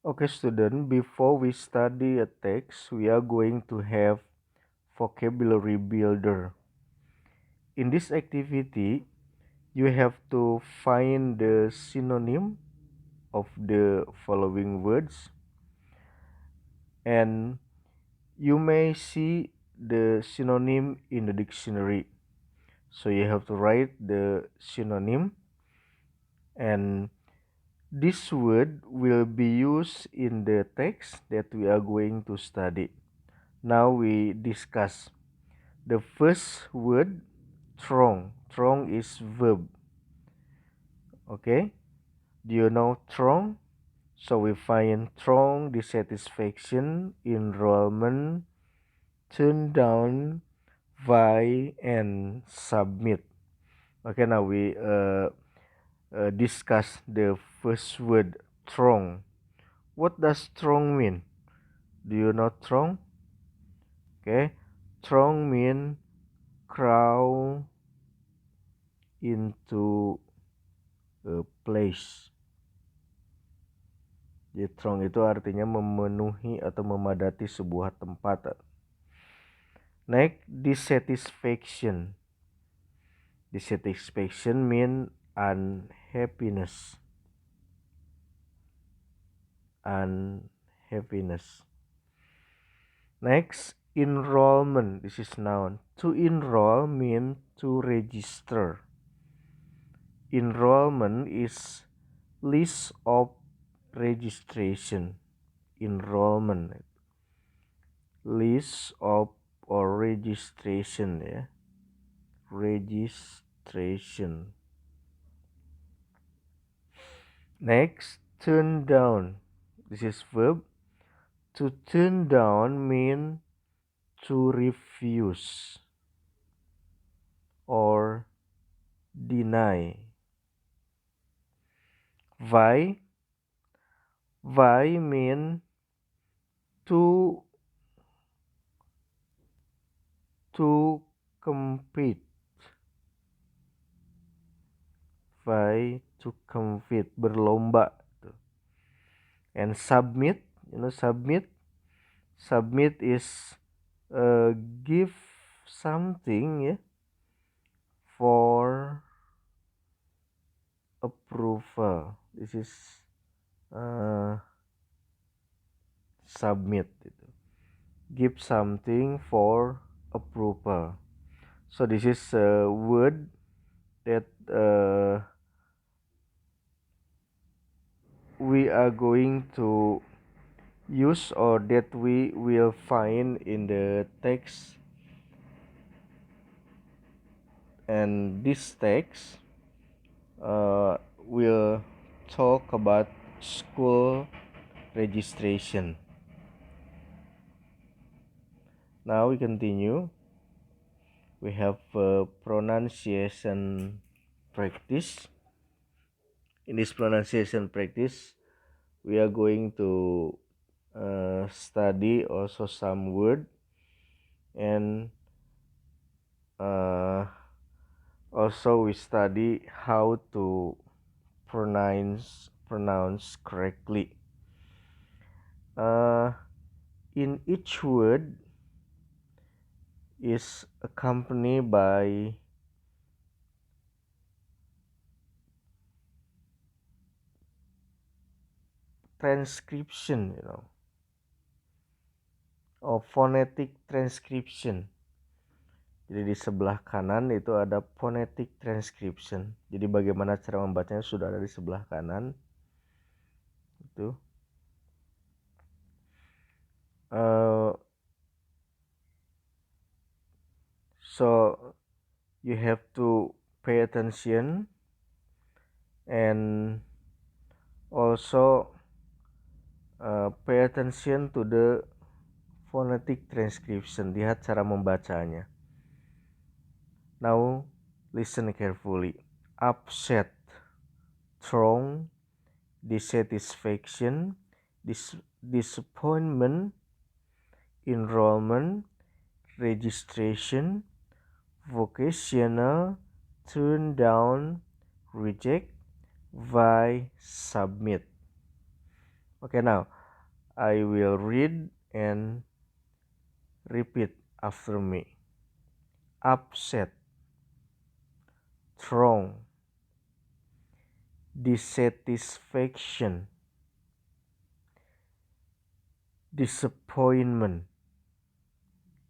Okay, student, before we study a text, we are going to have vocabulary builder. In this activity, you have to find the synonym of the following words, and you may see the synonym in the dictionary. So you have to write the synonym, and this word will be used in the text that we are going to study. Now we discuss the first word, throng. Throng is verb. Okay, do you know throng? So we find throng, dissatisfaction, enrollment, turn down, vie, and submit. Okay, now we discuss the first word, throng. What does throng mean? Do you know throng? Okay, throng mean crowd into a place. Jadi throng itu artinya memenuhi atau memadati sebuah tempat. Next, dissatisfaction. Dissatisfaction mean unhappiness. Unhappiness. Next, enrollment. This is noun. To enroll mean to register. Enrollment is list of registration. Enrollment, list of or registration, ya. Registration. Next, turn down. This is verb. To turn down mean to refuse or deny. Vie. Vie mean to compete. Vie, to compete, berlomba. And submit, submit. Submit is give something, ya, for approval. This is submit. Give something for approval. So this is a word that we are going to use, or that we will find in the text. And this text will talk about school registration. Now we continue. We have pronunciation practice. In this pronunciation practice, we are going to study also some word, and also we study how to pronounce correctly. In each word is accompanied by transcription, or phonetic transcription. Jadi di sebelah kanan itu ada phonetic transcription. Jadi bagaimana cara membacanya sudah ada di sebelah kanan. Itu. So you have to pay attention, and also pay attention to the phonetic transcription. Lihat cara membacanya. Now listen carefully. Upset, throng, dissatisfaction, disappointment, enrollment, registration, vocational, turn down, reject, vie, submit. Okay, now I will read and repeat after me. Upset, throng, dissatisfaction, disappointment,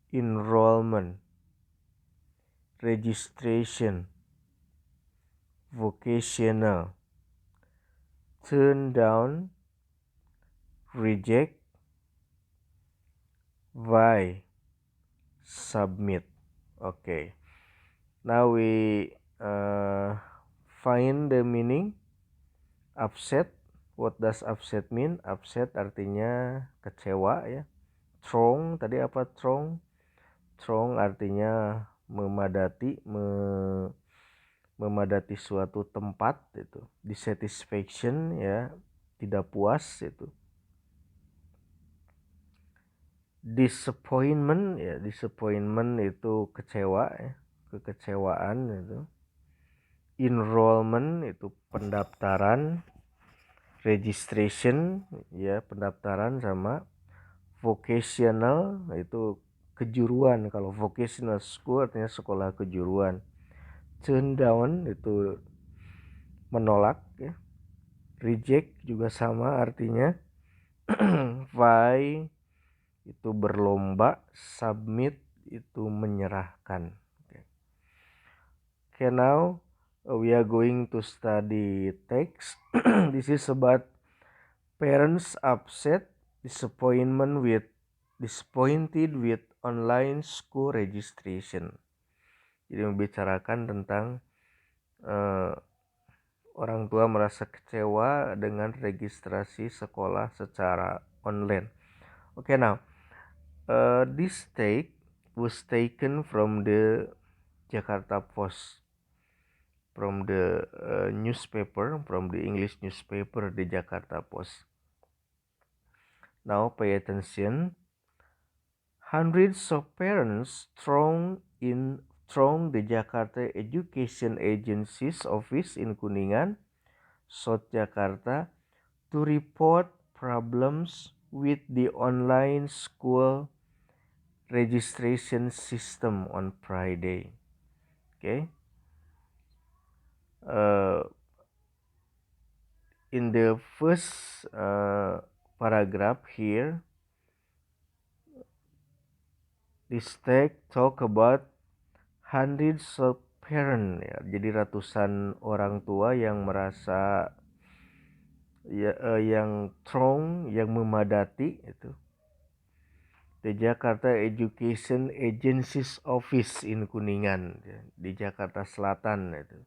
enrollment, registration, vocational, turn down, reject, why, submit. Okay, now we find the meaning. Upset, what does upset mean? Upset artinya kecewa ya. Throng, tadi apa throng? Throng artinya memadati, memadati suatu tempat itu. Dissatisfaction ya, tidak puas itu. Disappointment ya, disappointment itu kecewa ya, kekecewaan itu. Enrollment itu pendaftaran, registration ya pendaftaran, sama vocational itu kejuruan. Kalau vocational school artinya sekolah kejuruan. Turn down itu menolak ya. Reject juga sama artinya. Why itu berlomba. Submit itu menyerahkan. Okay, now we are going to study text. This is about parents upset, disappointed with online school registration. Jadi membicarakan tentang orang tua merasa kecewa dengan registrasi sekolah secara online. Okay, now this take was taken from the Jakarta Post, from the newspaper, from the English newspaper, the Jakarta Post. Now pay attention. Hundreds of parents throng the Jakarta Education Agency's office in Kuningan, South Jakarta, to report problems with the online school registration system on Friday. Okay. In the first paragraph here, this text talk about hundreds of parents ya. Jadi ratusan orang tua yang merasa ya, yang throng, yang memadati itu the Jakarta Education Agency's office in Kuningan ya, di Jakarta Selatan itu,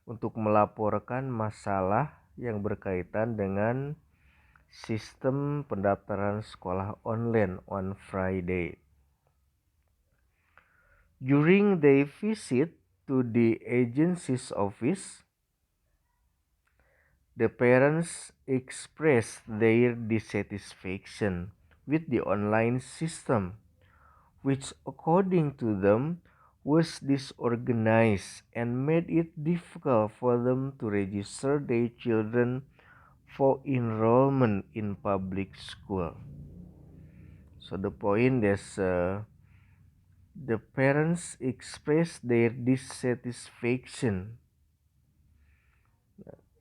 untuk melaporkan masalah yang berkaitan dengan sistem pendaftaran sekolah online on Friday. During their visit to the agency's office, the parents expressed their dissatisfaction with the online system, which according to them was disorganized and made it difficult for them to register their children for enrollment in public school. So the point is the parents express their dissatisfaction.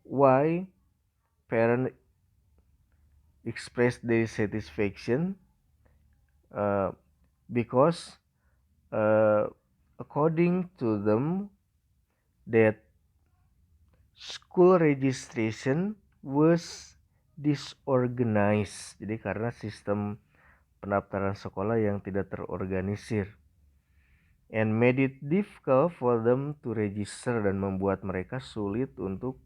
Why parents express their satisfaction? Because according to them, that school registration was disorganized. Jadi karena sistem pendaftaran sekolah yang tidak terorganisir, and made it difficult for them to register, dan membuat mereka sulit untuk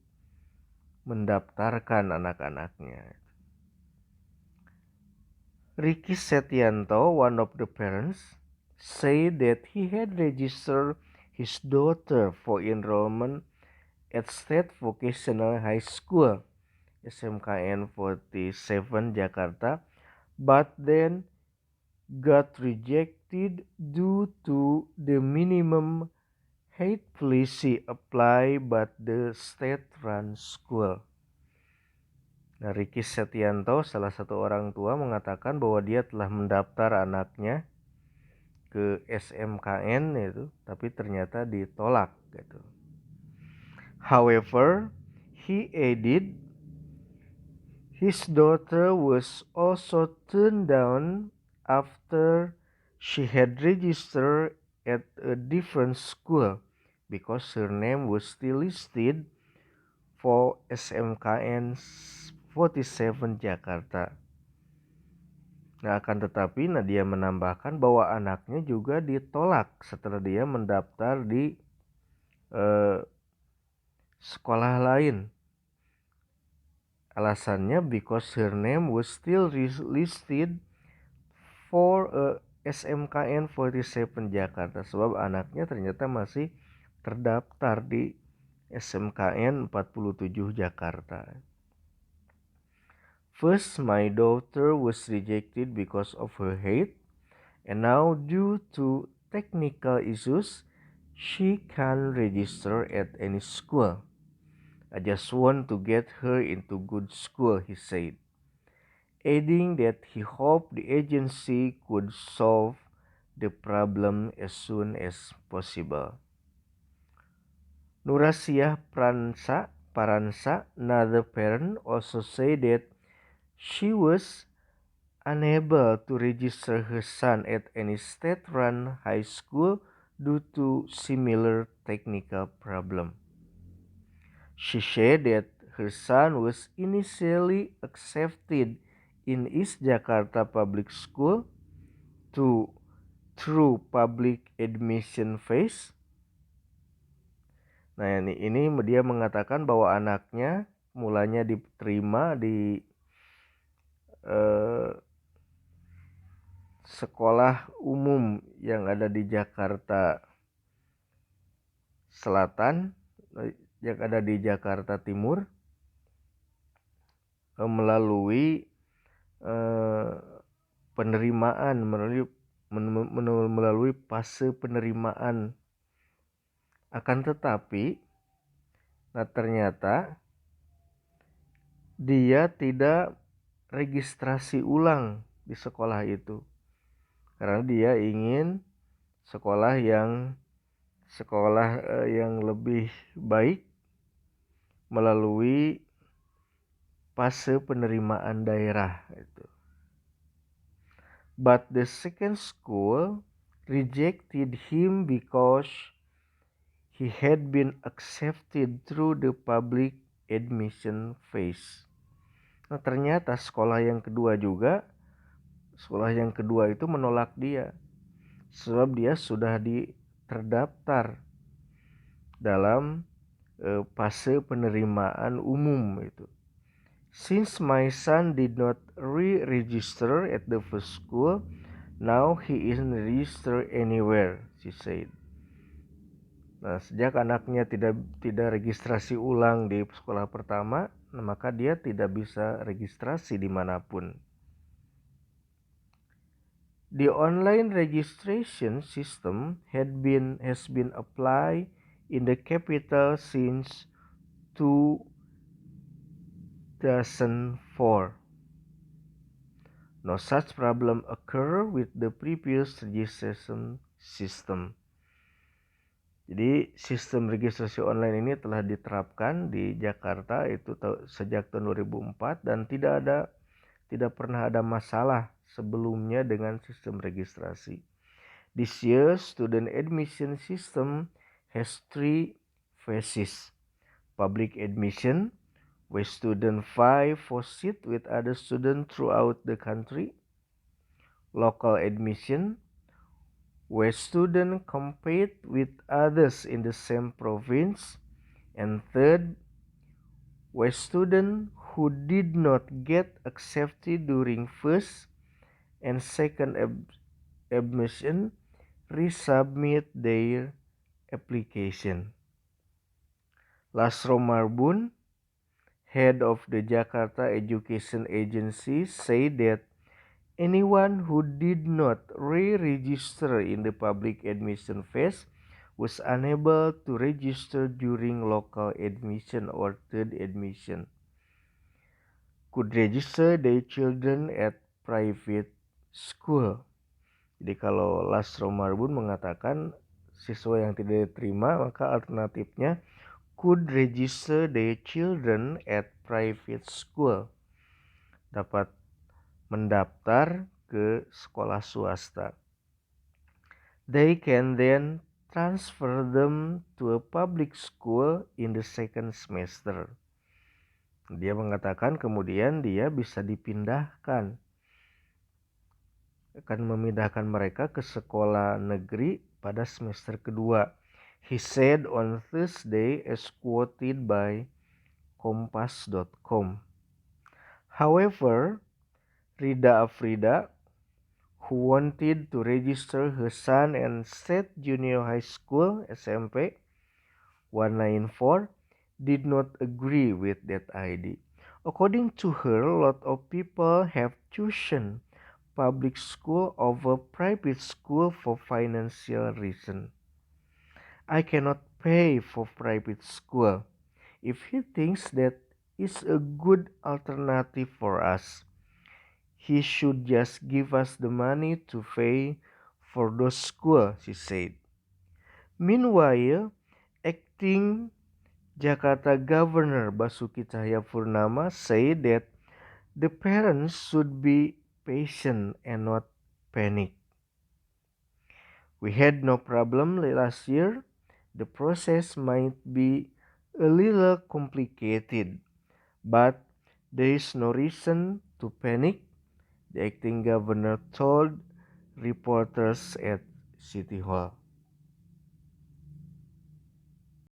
mendaftarkan anak-anaknya. Ricky Setianto, one of the parents, said that he had registered his daughter for enrollment at State Vocational High School, SMKN 47 Jakarta, but then got rejected due to the minimum height policy applied by the state-run school. Nah, Ricky Setianto, salah satu orang tua, mengatakan bahwa dia telah mendaftar anaknya ke SMKN itu, tapi ternyata ditolak gitu. However, he added his daughter was also turned down after she had registered at a different school because her name was still listed for SMKN 47 Jakarta. Nah, akan tetapi Nadia menambahkan bahwa anaknya juga ditolak setelah dia mendaftar di sekolah lain. Alasannya because her name was still listed for SMKN 47 Jakarta, sebab anaknya ternyata masih terdaftar di SMKN 47 Jakarta. First, my daughter was rejected because of her height, and now due to technical issues, she can't register at any school. I just want to get her into good school, he said, adding that he hoped the agency could solve the problem as soon as possible. Nurasiah Paransa, another parent, also said that she was unable to register her son at any state-run high school due to similar technical problem. She said that her son was initially accepted in East Jakarta Public School through public admission phase. Nah, ini dia mengatakan bahwa anaknya mulanya diterima di sekolah umum yang ada di Jakarta Selatan, yang ada di Jakarta Timur, melalui penerimaan, melalui fase penerimaan. Akan tetapi, nah ternyata dia tidak registrasi ulang di sekolah itu karena dia ingin sekolah yang lebih baik melalui fase penerimaan daerah itu. But the second school rejected him because he had been accepted through the public admission phase. Nah, ternyata sekolah yang kedua itu menolak dia sebab dia sudah terdaftar dalam fase penerimaan umum itu. Since my son did not re-register at the first school, now he isn't registered anywhere, she said. Nah, sejak anaknya tidak registrasi ulang di sekolah pertama, maka dia tidak bisa registrasi dimanapun. The online registration system has been applied in the capital since 2004. No such problem occurred with the previous registration system. Jadi sistem registrasi online ini telah diterapkan di Jakarta itu sejak tahun 2004 dan tidak pernah ada masalah sebelumnya dengan sistem registrasi. This year, student admission system has 3 phases. Public admission, where students vie for seat with other students throughout the country. Local admission, where students compete with others in the same province. And third, where students who did not get accepted during first and second admission resubmit their application. Lasro Marbun, head of the Jakarta Education Agency, said that anyone who did not re-register in the public admission phase was unable to register during local admission or third admission. could register their children at private school. Jadi kalau Lasro Marbun mengatakan siswa yang tidak diterima, maka alternatifnya could register their children at private school. Dapat mendaftar ke sekolah swasta. They can then transfer them to a public school in the second semester. Dia mengatakan kemudian dia bisa dipindahkan, akan memindahkan mereka ke sekolah negeri pada semester kedua. He said on Thursday as quoted by Kompas.com. However, Rida Afrida, who wanted to register her son at State Junior High School SMP 194, did not agree with that idea. According to her, a lot of people have chosen public school over private school for financial reason. I cannot pay for private school. If he thinks that is a good alternative for us, he should just give us the money to pay for those schools, she said. Meanwhile, acting Jakarta Governor Basuki Cahayapurnama said that the parents should be patient and not panic. We had no problem last year. The process might be a little complicated, but there is no reason to panic, the acting governor told reporters at City Hall.